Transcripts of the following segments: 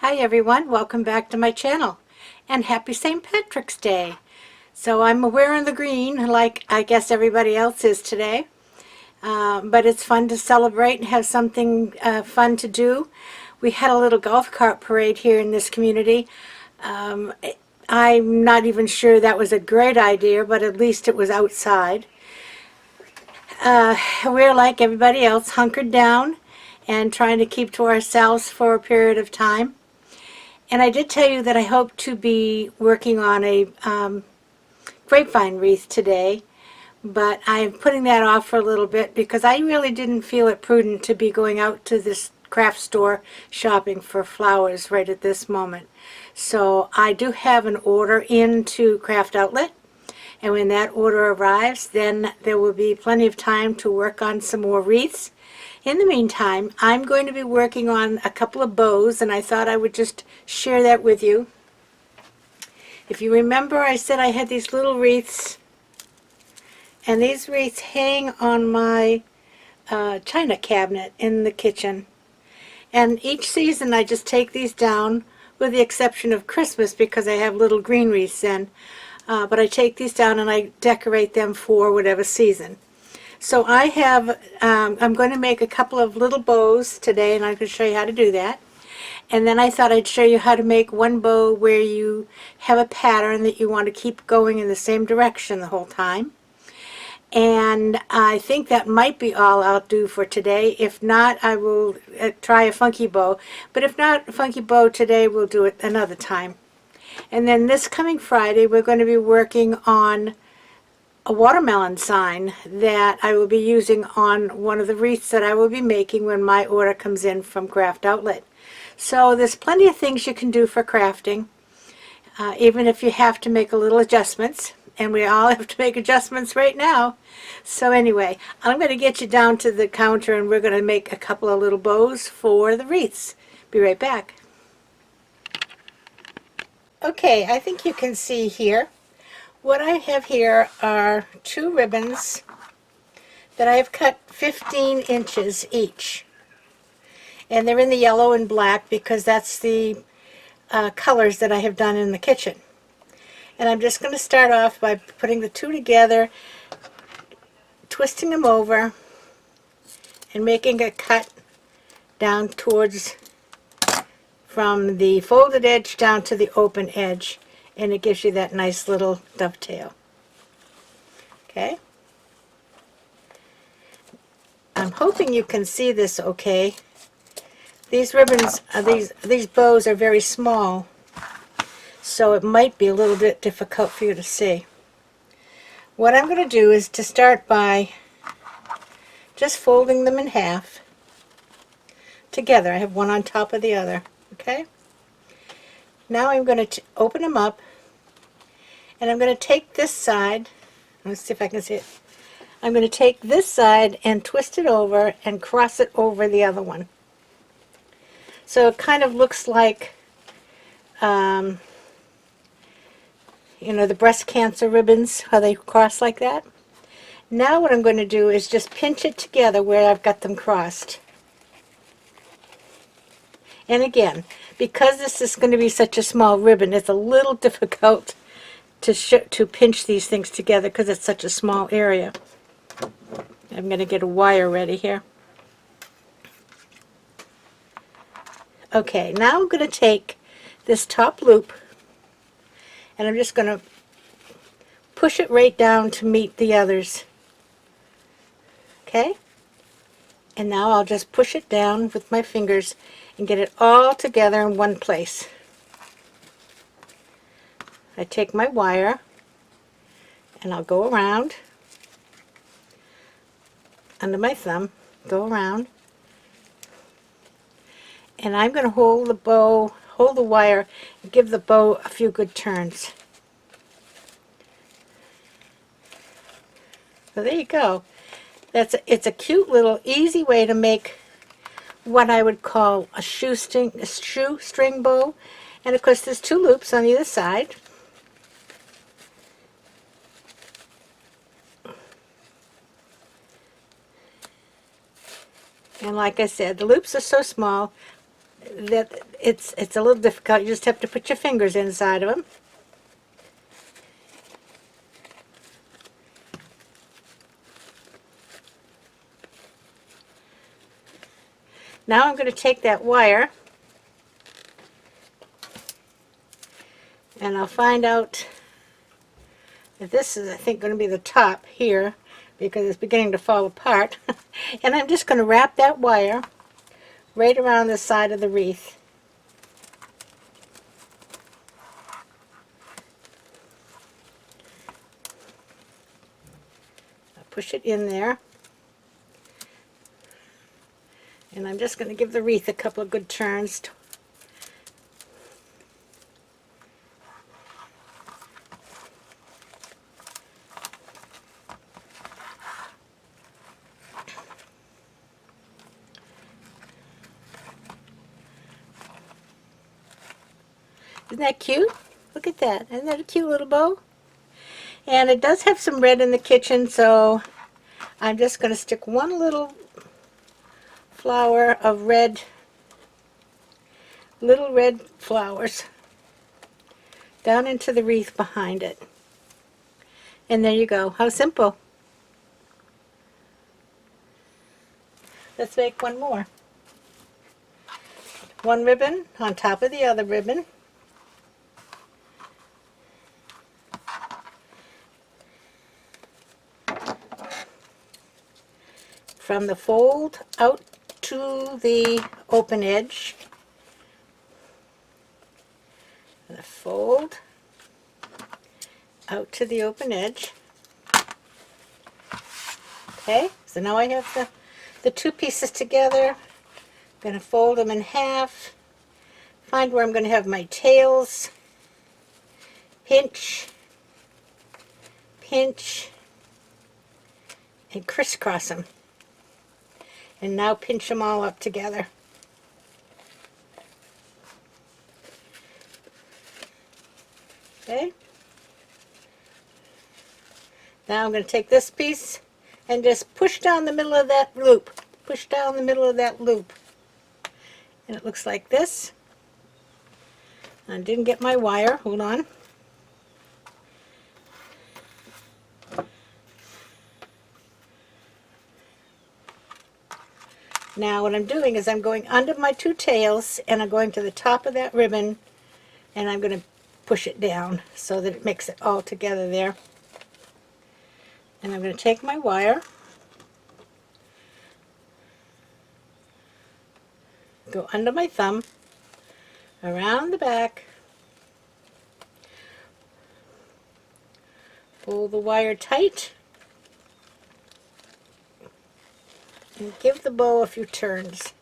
Hi everyone, welcome back to my channel and happy St. Patrick's Day. So I'm wearing the green like I guess everybody else is today, but it's fun to celebrate and have something fun to do. We had a little golf cart parade here in this community. Um, I'm not even sure that was a great idea, but at least it was outside. We're like everybody else, hunkered down and trying to keep to ourselves for a period of time. And I did tell you that I hope to be working on a grapevine wreath today, but I'm putting that off for a little bit because I really didn't feel it prudent to be going out to this craft store shopping for flowers right at this moment. So I do have an order into Craft Outlet, and when that order arrives, then there will be plenty of time to work on some more wreaths. In the meantime, I'm going to be working on a couple of bows, and I thought I would just share that with you. If you remember, I said I had these little wreaths, and these wreaths hang on my china cabinet in the kitchen. And each season I just take these down, with the exception of Christmas because I have little green wreaths then. But I take these down and I decorate them for whatever season. So I have, I'm going to make a couple of little bows today, and I'm going to show you how to do that. And then I thought I'd show you how to make one bow where you have a pattern that you want to keep going in the same direction the whole time. And I think that might be all I'll do for today. If not, I will try a funky bow. But if not a funky bow today, we'll do it another time. And then this coming Friday, we're going to be working on a watermelon sign that I will be using on one of the wreaths that I will be making when my order comes in from Craft Outlet. So there's plenty of things you can do for crafting, even if you have to make a little adjustments, and we all have to make adjustments right now. So anyway, I'm going to get you down to the counter and we're going to make a couple of little bows for the wreaths. Be right back. Okay, I think you can see here. What I have here are two ribbons that I have cut 15 inches each. And they're in the yellow and black because that's the colors that I have done in the kitchen. And I'm just going to start off by putting the two together, twisting them over, and making a cut down towards, from the folded edge down to the open edge. And it gives you that nice little dovetail. Okay? I'm hoping you can see this okay. These ribbons, these bows are very small, so it might be a little bit difficult for you to see. What I'm going to do is to start by just folding them in half together. I have one on top of the other. Okay? Now I'm going to open them up, and I'm going to take this side. Let's see if I can see it. I'm going to take this side and twist it over and cross it over the other one. So it kind of looks like, you know, the breast cancer ribbons, how they cross like that. Now what I'm going to do is just pinch it together where I've got them crossed. And again, because this is going to be such a small ribbon, it's a little difficult to pinch these things together because it's such a small area. I'm going to get a wire ready here. Okay, now I'm going to take this top loop and I'm just going to push it right down to meet the others. Okay? And now I'll just push it down with my fingers and get it all together in one place. I take my wire and I'll go around under my thumb, go around, and I'm going to hold the wire, and give the bow a few good turns. So there you go. It's a cute little easy way to make what I would call a shoestring bow. And of course there's two loops on either side. And like I said, the loops are so small, that it's a little difficult. You just have to put your fingers inside of them. Now I'm going to take that wire and I'll find out that this is, I think, going to be the top here because it's beginning to fall apart. And I'm just going to wrap that wire right around the side of the wreath. I'll push it in there. And I'm just going to give the wreath a couple of good turns. Isn't that cute? Look at that. Isn't that a cute little bow? And it does have some red in the kitchen, so I'm just going to stick one little flower of red, little red flowers down into the wreath behind it. And there you go. How simple. Let's make one more. One ribbon on top of the other ribbon. From the fold out to the open edge. The fold out to the open edge. Okay, so now I have the two pieces together. I'm going to fold them in half. Find where I'm going to have my tails. Pinch, pinch, and crisscross them. And now pinch them all up together. Okay. Now I'm going to take this piece and just push down the middle of that loop. Push down the middle of that loop. And it looks like this. I didn't get my wire. Hold on. Now what I'm doing is I'm going under my two tails and I'm going to the top of that ribbon and I'm going to push it down so that it makes it all together there. And I'm going to take my wire, go under my thumb, around the back, pull the wire tight, and give the bow a few turns.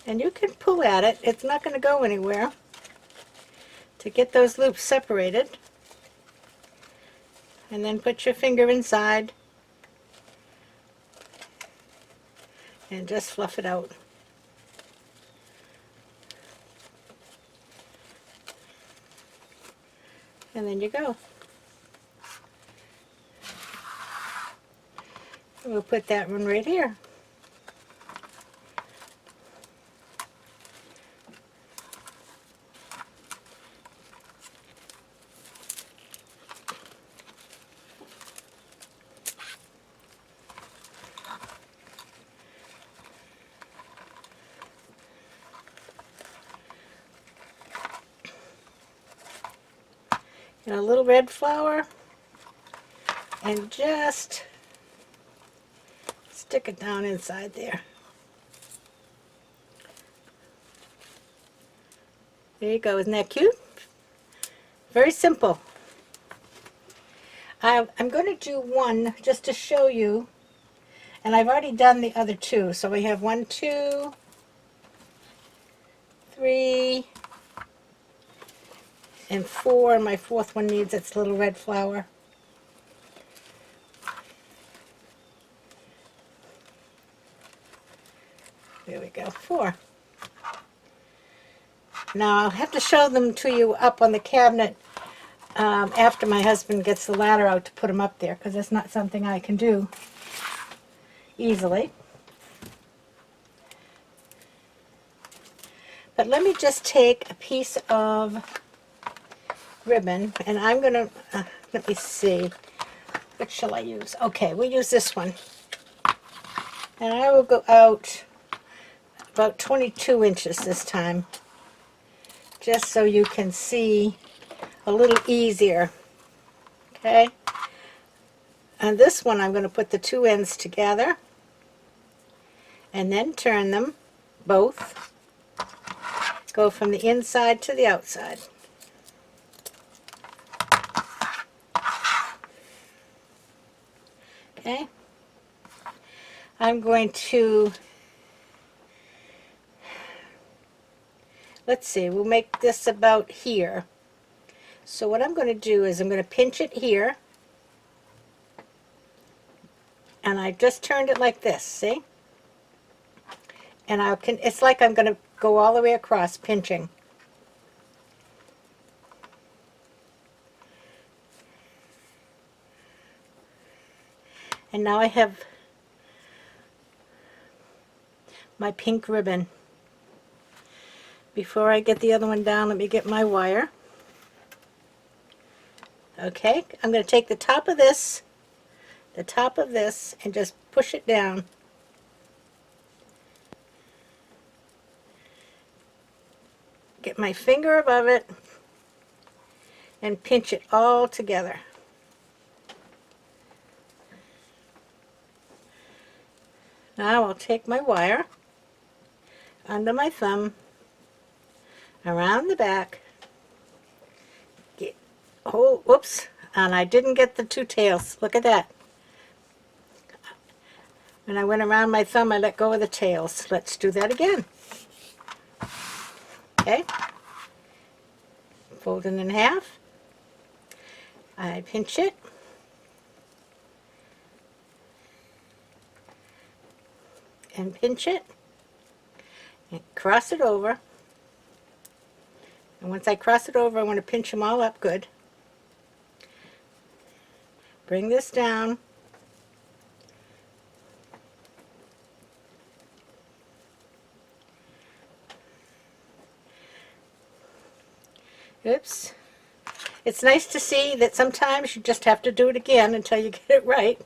And you can pull at it, it's not going to go anywhere, to get those loops separated. And then put your finger inside and just fluff it out. And then you go. We'll put that one right here. And a little red flower, and just stick it down inside there. There you go. Isn't that cute? Very simple. I'm going to do one just to show you, and I've already done the other two. So we have 1, 2, 3 and 4, and my fourth one needs its little red flower. There we go, 4. Now I'll have to show them to you up on the cabinet after my husband gets the ladder out to put them up there, because it's not something I can do easily. But let me just take a piece of ribbon, and I'm going to, let me see, what shall I use? Okay, we'll use this one. And I will go out about 22 inches this time, just so you can see a little easier. Okay? And this one I'm going to put the two ends together and then turn them both. Go from the inside to the outside. Okay? I'm going to, let's see, we'll make this about here. So what I'm going to do is I'm going to pinch it here, and I just turned it like this, see? And it's like I'm going to go all the way across, pinching. And now I have my pink ribbon. Before I get the other one down, let me get my wire. Okay, I'm going to take the top of this, and just push it down. Get my finger above it and pinch it all together. Now I'll take my wire under my thumb, around the back, oh, whoops, and I didn't get the two tails. Look at that. When I went around my thumb, I let go of the tails. Let's do that again. Okay, fold it in half. I pinch it. And pinch it. And cross it over. And once I cross it over, I want to pinch them all up good. Bring this down. Oops. It's nice to see that sometimes you just have to do it again until you get it right.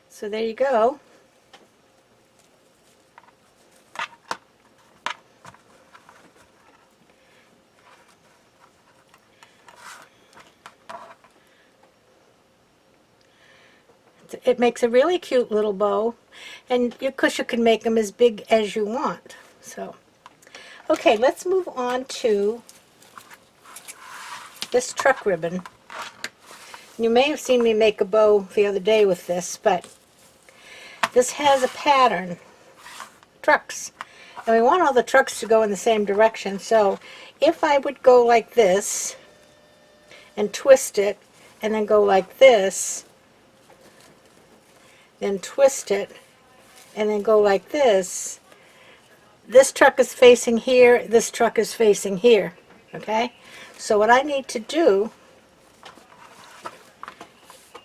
So there you go. It makes a really cute little bow, and of course you can make them as big as you want. So, okay, let's move on to this truck ribbon. You may have seen me make a bow the other day with this, but this has a pattern, trucks, and we want all the trucks to go in the same direction. So if I would go like this and twist it, and then go like this, then twist it, and then go like this, this truck is facing here, this truck is facing here, okay? So what I need to do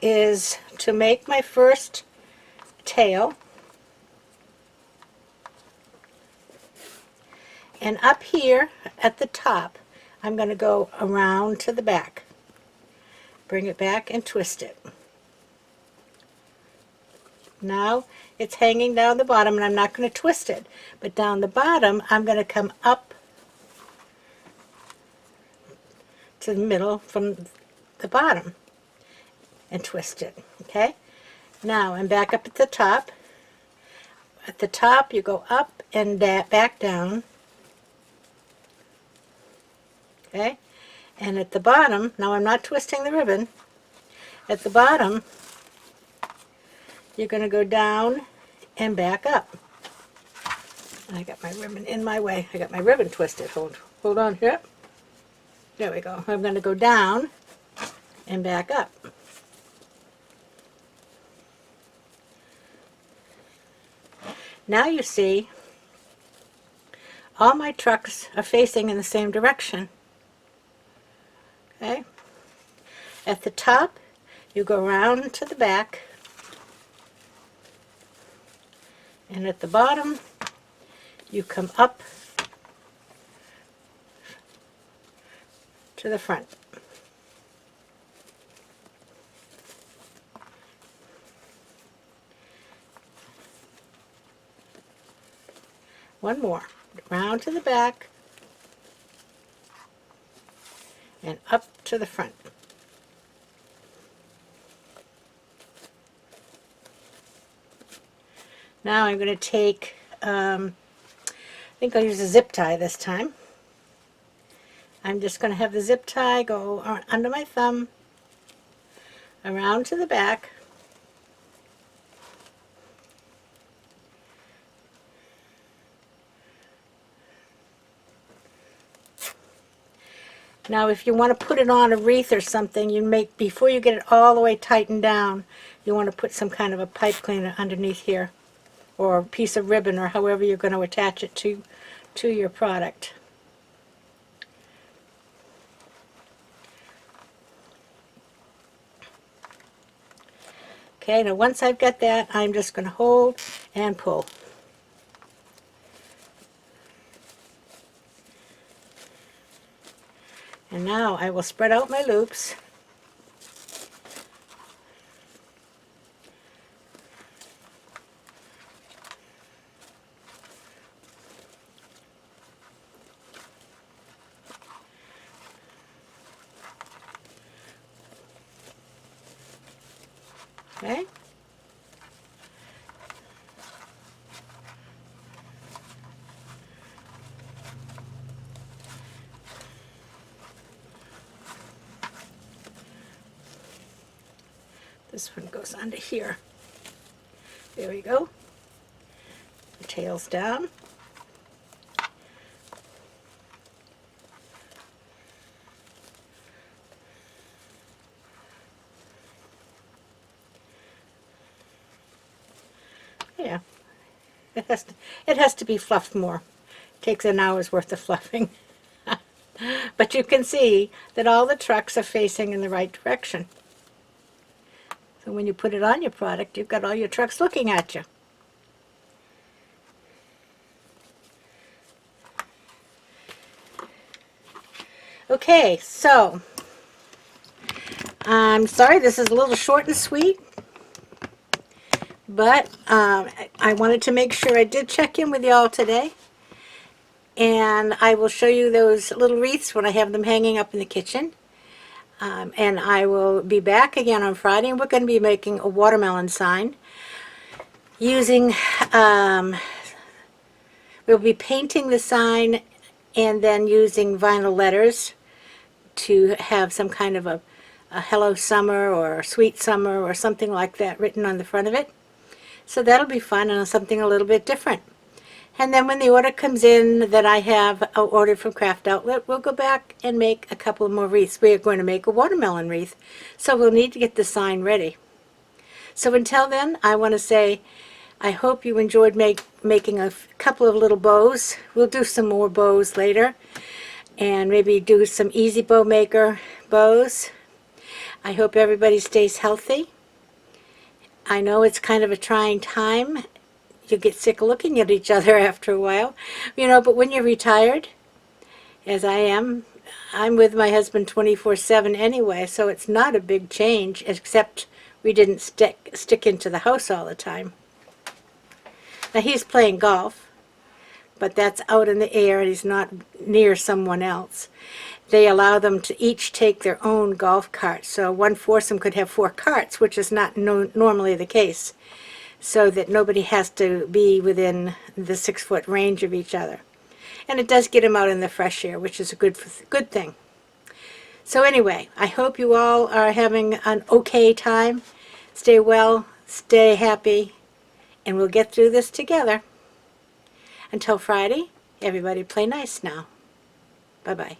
is to make my first tail, and up here at the top I'm going to go around to the back, bring it back and twist it. Now it's hanging down the bottom, and I'm not going to twist it, but down the bottom I'm going to come up to the middle from the bottom and twist it. Okay, now I'm back up at the top. At the top you go up and back down, Okay? And at the bottom, now I'm not twisting the ribbon, at the bottom, you're going to go down and back up. I got my ribbon in my way. I got my ribbon twisted. Hold on here. There we go. I'm going to go down and back up. Now you see all my trucks are facing in the same direction. Okay? At the top, you go around to the back, and at the bottom, you come up to the front. One more. Round to the back and up to the front. Now I'm going to take, I think I'll use a zip tie this time. I'm just going to have the zip tie go under my thumb, around to the back, now if you want to put it on a wreath or something, before you get it all the way tightened down, you want to put some kind of a pipe cleaner underneath here, or a piece of ribbon, or however you're going to attach it to your product. Okay, now once I've got that, I'm just going to hold and pull. And now I will spread out my loops. Okay. This one goes under here. There we go. The tail's down. Yeah, it has to be fluffed more. It takes an hour's worth of fluffing. But you can see that all the trucks are facing in the right direction. So when you put it on your product, you've got all your trucks looking at you. Okay, so I'm sorry this is a little short and sweet, but I wanted to make sure I did check in with y'all today, and I will show you those little wreaths when I have them hanging up in the kitchen. And I will be back again on Friday, and we're going to be making a watermelon sign using, we'll be painting the sign and then using vinyl letters to have some kind of a hello summer or sweet summer or something like that written on the front of it. So that'll be fun and something a little bit different. And then when the order comes in that I have ordered from Craft Outlet, we'll go back and make a couple more wreaths. We are going to make a watermelon wreath, so we'll need to get the sign ready. So until then, I want to say I hope you enjoyed making a couple of little bows. We'll do some more bows later, and maybe do some Easy Bow Maker bows. I hope everybody stays healthy. I know it's kind of a trying time. You get sick of looking at each other after a while, but when you're retired, as I am, I'm with my husband 24/7 anyway, so it's not a big change, except we didn't stick into the house all the time. Now he's playing golf, but that's out in the air and he's not near someone else. They allow them to each take their own golf cart, so one foursome could have 4 carts, which is not normally the case, so that nobody has to be within the 6-foot range of each other. And it does get them out in the fresh air, which is a good thing. So anyway, I hope you all are having an okay time. Stay well, stay happy, and we'll get through this together. Until Friday, everybody play nice now. Bye-bye.